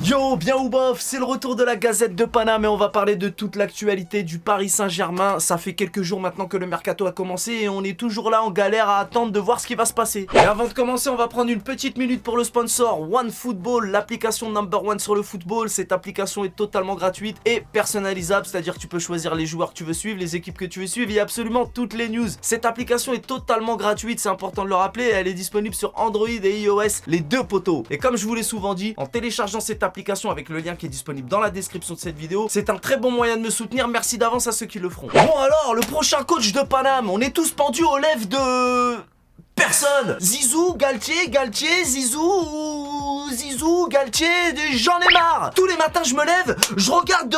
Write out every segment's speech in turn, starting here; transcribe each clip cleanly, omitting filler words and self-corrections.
Yo, bien ou bof, c'est le retour de la Gazette de Paname et on va parler de toute l'actualité du Paris Saint-Germain. Ça fait quelques jours maintenant que le mercato a commencé et on est toujours là en galère à attendre de voir ce qui va se passer. Et avant de commencer, on va prendre une petite minute pour le sponsor OneFootball, l'application number one sur le football. Cette application est totalement gratuite et personnalisable, c'est-à-dire que tu peux choisir les joueurs que tu veux suivre, les équipes que tu veux suivre et absolument toutes les news. Cette application est totalement gratuite, c'est important de le rappeler, elle est disponible sur Android et iOS, les deux poteaux. Et comme je vous l'ai souvent dit, en téléchargeant cette application avec le lien qui est disponible dans la description de cette vidéo, c'est un très bon moyen de me soutenir, merci d'avance à ceux qui le feront. Bon alors, le prochain coach de Paname, on est tous pendus aux lèvres de... personne. Zizou, Galtier, Zizou, Galtier, j'en ai marre. Tous les matins je me lève, je regarde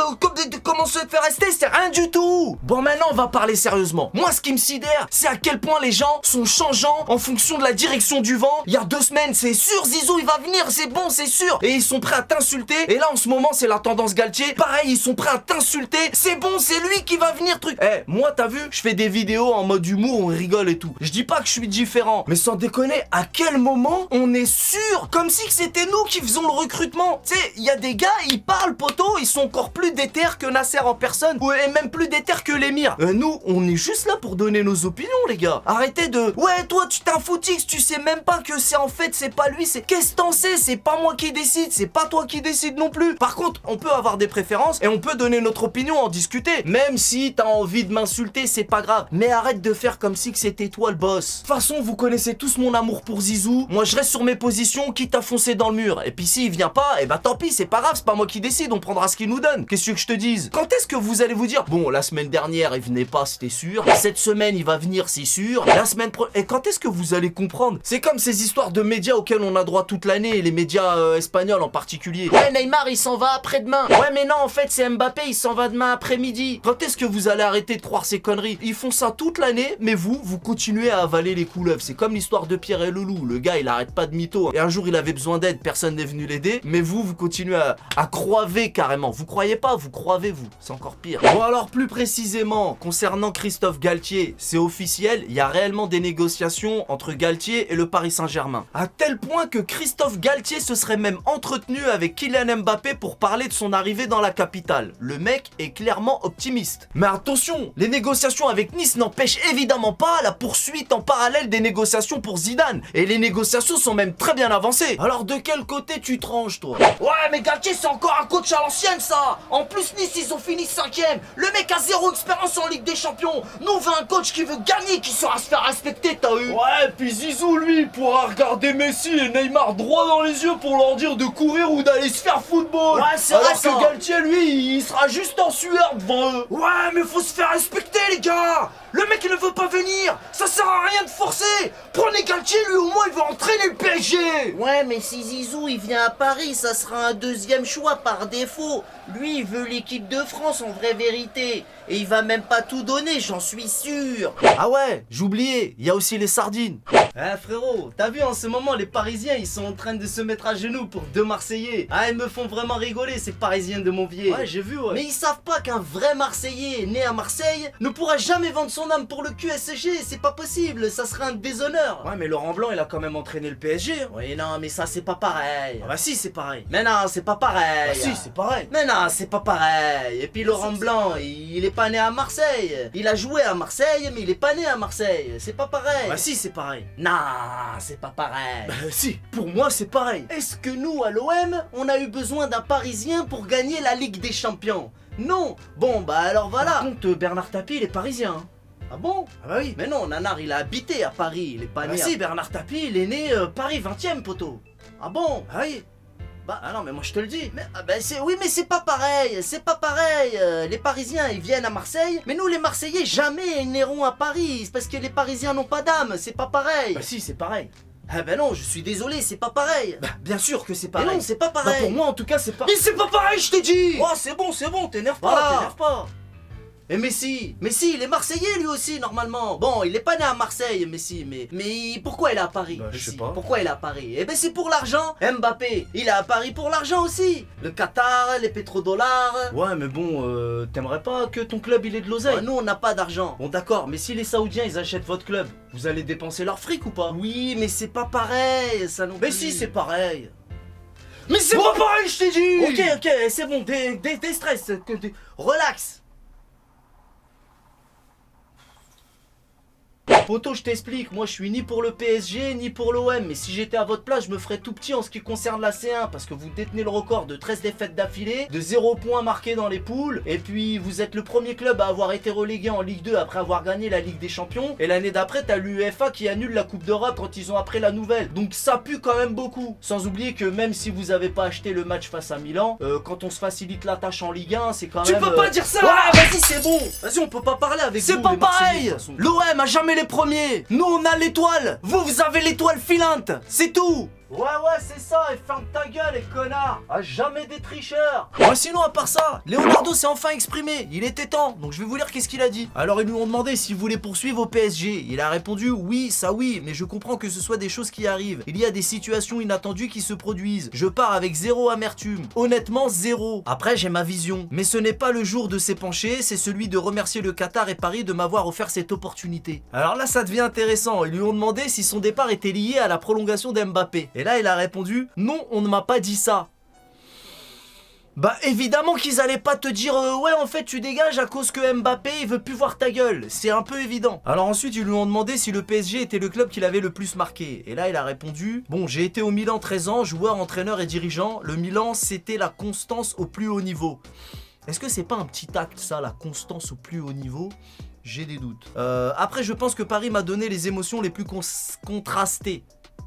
comment se fait rester, c'est rien du tout. Bon maintenant on va parler sérieusement. Moi ce qui me sidère, c'est à quel point les gens sont changeants en fonction de la direction du vent. Il y a 2 semaines, c'est sûr Zizou il va venir, c'est bon, c'est sûr. Et ils sont prêts à t'insulter. Et là en ce moment c'est la tendance Galtier. Pareil, ils sont prêts à t'insulter. C'est bon, c'est lui qui va venir truc. Eh, moi t'as vu, je fais des vidéos en mode humour, on rigole et tout. Je dis pas que je suis différent. Mais sans déconner, à quel moment on est sûr? Comme si que c'était nous qui faisons le recrutement. Tu sais, il y a des gars, ils parlent poteau, ils sont encore plus déter que Nasser en personne, et même plus déter que l'émir. Nous, on est juste là pour donner nos opinions, les gars. Arrêtez de... Ouais, toi, tu t'es un footix, tu sais même pas que c'est en fait, c'est pas lui, c'est... Qu'est-ce que t'en sais? C'est pas moi qui décide, c'est pas toi qui décide non plus. Par contre, on peut avoir des préférences et on peut donner notre opinion, en discuter. Même si t'as envie de m'insulter, c'est pas grave. Mais arrête de faire comme si que c'était toi le boss. De toute façon, vous connaissez tous mon amour pour Zizou. Moi je reste sur mes positions, quitte à foncer dans le mur. Et puis s'il vient pas, et bah tant pis, c'est pas grave, c'est pas moi qui décide, on prendra ce qu'il nous donne. Qu'est-ce que je te dise? Quand est-ce que vous allez vous dire, bon la semaine dernière il venait pas, c'était sûr, cette semaine il va venir, c'est sûr, la semaine et quand est-ce que vous allez comprendre? C'est comme ces histoires de médias auxquelles on a droit toute l'année, et les médias espagnols en particulier. Ouais, Neymar il s'en va après-demain. Ouais mais non, en fait c'est Mbappé, il s'en va demain après-midi. Quand est-ce que vous allez arrêter de croire ces conneries? Ils font ça toute l'année, mais vous continuez à avaler les couleuvres. C'est comme l'histoire de Pierre et le loup, le gars il arrête pas de mytho, et un jour il avait besoin d'aide, personne n'est venu l'aider, mais vous continuez à croiver carrément, vous croyez pas, vous croivez vous, c'est encore pire. Bon alors plus précisément, concernant Christophe Galtier, c'est officiel, il y a réellement des négociations entre Galtier et le Paris Saint-Germain, à tel point que Christophe Galtier se serait même entretenu avec Kylian Mbappé pour parler de son arrivée dans la capitale. Le mec est clairement optimiste. Mais attention, les négociations avec Nice n'empêchent évidemment pas la poursuite en parallèle des négociations pour Zidane. Et les négociations sont même très bien avancées. Alors de quel côté tu te ranges toi? Ouais mais Galtier c'est encore un coach à l'ancienne ça. En plus Nice ils ont fini 5ème. Le mec a 0 expérience en Ligue des Champions. Nous on veut un coach qui veut gagner, qui saura se faire respecter, t'as eu? Ouais, puis Zizou lui il pourra regarder Messi et Neymar droit dans les yeux pour leur dire de courir ou d'aller se faire football. Ouais c'est vrai alors ça. que Galtier lui il sera juste en sueur devant eux. Ouais mais faut se faire respecter les gars. Le mec il ne veut pas venir, ça sert à rien de forcer. Prenez Galtier, lui au moins il va entraîner le PSG. Ouais mais si Zizou il vient à Paris, ça sera un 2e choix par défaut. Lui il veut l'équipe de France en vraie vérité. Et il va même pas tout donner, j'en suis sûr. Ah ouais, j'oubliais, il y a aussi les sardines. Eh frérot, t'as vu en ce moment les Parisiens ils sont en train de se mettre à genoux pour 2 Marseillais. Ah ils me font vraiment rigoler ces Parisiens de Montvier. Ouais j'ai vu ouais. Mais ils savent pas qu'un vrai Marseillais né à Marseille ne pourra jamais vendre son âme pour le QSG, c'est pas possible, ça serait un déshonneur. Ouais mais Laurent Blanc il a quand même entraîné le PSG. Oui non mais ça c'est pas pareil. Ah bah si c'est pareil. Mais non c'est pas pareil. Bah si c'est pareil. Mais non c'est pas pareil. Et puis Laurent Blanc il est pas né à Marseille. Il a joué à Marseille mais il est pas né à Marseille. C'est pas pareil. Bah si c'est pareil. Non c'est pas pareil. Bah si, pour moi c'est pareil. Est-ce que nous à l'OM on a eu besoin d'un Parisien pour gagner la Ligue des Champions? Non. Bon bah alors voilà. Par contre Bernard Tapie il est parisien hein. Ah bon? Ah bah oui. Mais non, Nanar il a habité à Paris, il est pas Bah né si, à... Bernard Tapie il est né Paris 20ème poteau. Ah bon? Ah oui. Bah ah non mais moi je te le dis. Mais bah oui mais c'est pas pareil, c'est pas pareil. Les Parisiens ils viennent à Marseille, mais nous les Marseillais jamais ils n'iront à Paris, c'est parce que les Parisiens n'ont pas d'âme, c'est pas pareil. Bah si c'est pareil. Ah bah non, je suis désolé, c'est pas pareil. Bah bien sûr que c'est Mais pareil. non, c'est pas Bah pareil. pour moi en tout cas c'est pas... Mais c'est pas pareil, je t'ai dit. Oh c'est bon, t'énerve pas, Voilà. t'énerve pas. Et Messi, il est Marseillais lui aussi normalement. Bon, il est pas né à Marseille, Messi, mais pourquoi il est à Paris? Bah, je Messi sais pas. Pourquoi il est à Paris? Eh ben c'est pour l'argent. Mbappé, il est à Paris pour l'argent aussi. Le Qatar, les pétrodollars. Ouais mais bon, t'aimerais pas que ton club il ait de l'oseille? Nous on n'a pas d'argent. Bon d'accord, mais si les Saoudiens ils achètent votre club, vous allez dépenser leur fric ou pas? Oui, mais c'est pas pareil, ça non Mais plus. si c'est pareil. Mais c'est pas pareil, je t'ai dit. Ok, c'est bon, déstress, relax. Poto, je t'explique, moi je suis ni pour le PSG ni pour l'OM, mais si j'étais à votre place, je me ferais tout petit en ce qui concerne la C1, parce que vous détenez le record de 13 défaites d'affilée, de 0 points marqués dans les poules, et puis vous êtes le premier club à avoir été relégué en Ligue 2 après avoir gagné la Ligue des Champions, et l'année d'après t'as l'UEFA qui annule la Coupe d'Europe quand ils ont appris la nouvelle, donc ça pue quand même beaucoup. Sans oublier que même si vous avez pas acheté le match face à Milan, quand on se facilite la tâche en Ligue 1, c'est quand même... Tu peux pas dire ça. Ouais, vas-y, c'est bon. Vas-y, on peut pas parler avec vous. C'est pas les Marseillais, pareil. de toute façon. L'OM a jamais les premiers. Nous on a l'étoile. Vous avez l'étoile filante. C'est tout. Ouais, c'est ça, et ferme ta gueule, les connards. À jamais des tricheurs. Ouais, sinon à part ça, Leonardo s'est enfin exprimé. Il était temps. Donc je vais vous lire qu'est-ce qu'il a dit. Alors ils lui ont demandé s'il voulait poursuivre au PSG. Il a répondu oui, ça oui, mais je comprends que ce soit des choses qui arrivent. Il y a des situations inattendues qui se produisent. Je pars avec zéro amertume. Honnêtement, zéro. Après j'ai ma vision. Mais ce n'est pas le jour de s'épancher, c'est celui de remercier le Qatar et Paris de m'avoir offert cette opportunité. Alors là ça devient intéressant. Ils lui ont demandé si son départ était lié à la prolongation d'Mbappé. Et là il a répondu non, on ne m'a pas dit ça. Bah évidemment qu'ils allaient pas te dire ouais en fait tu dégages à cause que Mbappé il veut plus voir ta gueule, c'est un peu évident. Alors ensuite ils lui ont demandé si le PSG était le club qu'il avait le plus marqué. Et là il a répondu bon j'ai été au Milan 13 ans, joueur, entraîneur et dirigeant. Le Milan c'était la constance au plus haut niveau. Est-ce que c'est pas un petit acte ça, la constance au plus haut niveau? J'ai des doutes. Après je pense que Paris m'a donné les émotions les plus contrastées.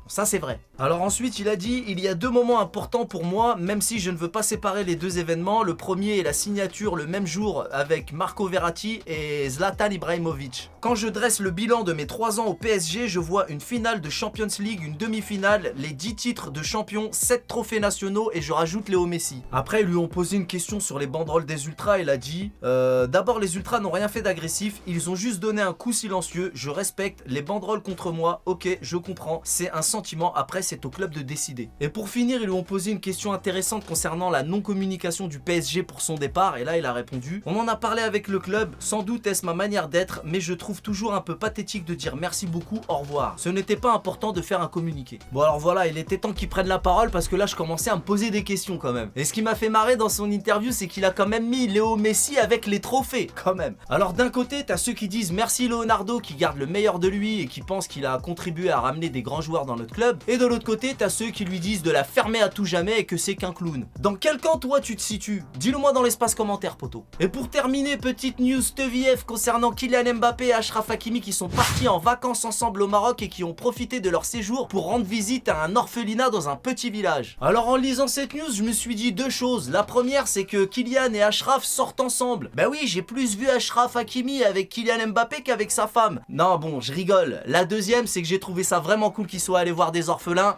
Ça c'est vrai. Alors ensuite il a dit il y a deux moments importants pour moi, même si je ne veux pas séparer les deux événements. Le premier est la signature le même jour avec Marco Verratti et Zlatan Ibrahimovic. Quand je dresse le bilan de mes 3 ans au PSG, je vois une finale de Champions League, une demi-finale, les 10 titres de champion, 7 trophées nationaux et je rajoute Léo Messi. Après ils lui ont posé une question sur les banderoles des ultras. Il a dit d'abord les ultras n'ont rien fait d'agressif, ils ont juste donné un coup silencieux, je respecte les banderoles contre moi, ok je comprends, c'est un sentiment, après c'est au club de décider. Et pour finir ils lui ont posé une question intéressante concernant la non-communication du PSG pour son départ et là il a répondu on en a parlé avec le club, sans doute est-ce ma manière d'être, mais je trouve toujours un peu pathétique de dire merci beaucoup, au revoir. Ce n'était pas important de faire un communiqué. Bon alors voilà, il était temps qu'il prenne la parole parce que là je commençais à me poser des questions quand même. Et ce qui m'a fait marrer dans son interview c'est qu'il a quand même mis Léo Messi avec les trophées quand même. Alors d'un côté t'as ceux qui disent merci Leonardo qui garde le meilleur de lui et qui pensent qu'il a contribué à ramener des grands joueurs dans notre club, et de l'autre côté t'as ceux qui lui disent de la fermer à tout jamais et que c'est qu'un clown. Dans quel camp toi tu te situes? Dis-le moi dans l'espace commentaire poto. Et pour terminer, petite news TVF concernant Kylian Mbappé et Achraf Hakimi qui sont partis en vacances ensemble au Maroc et qui ont profité de leur séjour pour rendre visite à un orphelinat dans un petit village. Alors en lisant cette news je me suis dit deux choses. La première c'est que Kylian et Achraf sortent ensemble. Bah oui, j'ai plus vu Achraf Hakimi avec Kylian Mbappé qu'avec sa femme. Non bon, je rigole. La deuxième c'est que j'ai trouvé ça vraiment cool qu'ils soient allés voir des orphelins.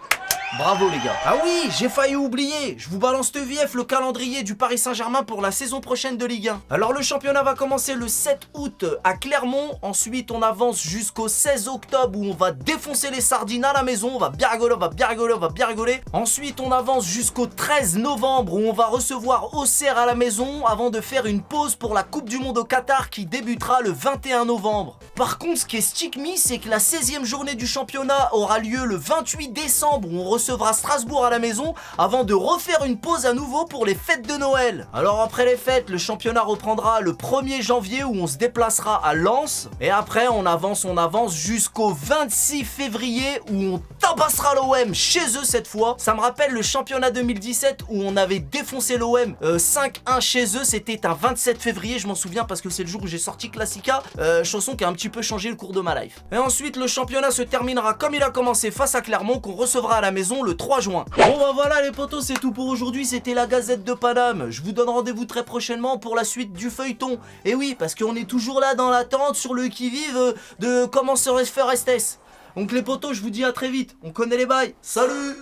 Bravo les gars. Ah oui, j'ai failli oublier. Je vous balance TVF le calendrier du Paris Saint-Germain pour la saison prochaine de Ligue 1. Alors le championnat va commencer le 7 août à Clermont. Ensuite on avance jusqu'au 16 octobre où on va défoncer les sardines à la maison. On va bien rigoler, on va bien rigoler, on va bien rigoler. Ensuite on avance jusqu'au 13 novembre où on va recevoir Auxerre à la maison avant de faire une pause pour la Coupe du Monde au Qatar qui débutera le 21 novembre. Par contre ce qui est stick-me c'est que la 16e journée du championnat aura lieu le 28 décembre où on recevra Strasbourg à la maison avant de refaire une pause à nouveau pour les fêtes de Noël. Alors après les fêtes, le championnat reprendra le 1er janvier où on se déplacera à Lens. Et après on avance jusqu'au 26 février où on tabassera l'OM chez eux cette fois. Ça me rappelle le championnat 2017 où on avait défoncé l'OM 5-1 chez eux. C'était un 27 février, je m'en souviens parce que c'est le jour où j'ai sorti Classica, chanson qui a un petit peu changé le cours de ma life. Et ensuite le championnat se terminera comme il a commencé face à Clermont qu'on recevra à la maison le 3 juin. Bon bah voilà les potos, c'est tout pour aujourd'hui, c'était la Gazette de Paname. Je vous donne rendez-vous très prochainement pour la suite du feuilleton. Et oui, parce qu'on est toujours là dans l'attente sur le qui-vive de comment se faire Estes. Donc les potos, je vous dis à très vite, on connaît les bails. Salut!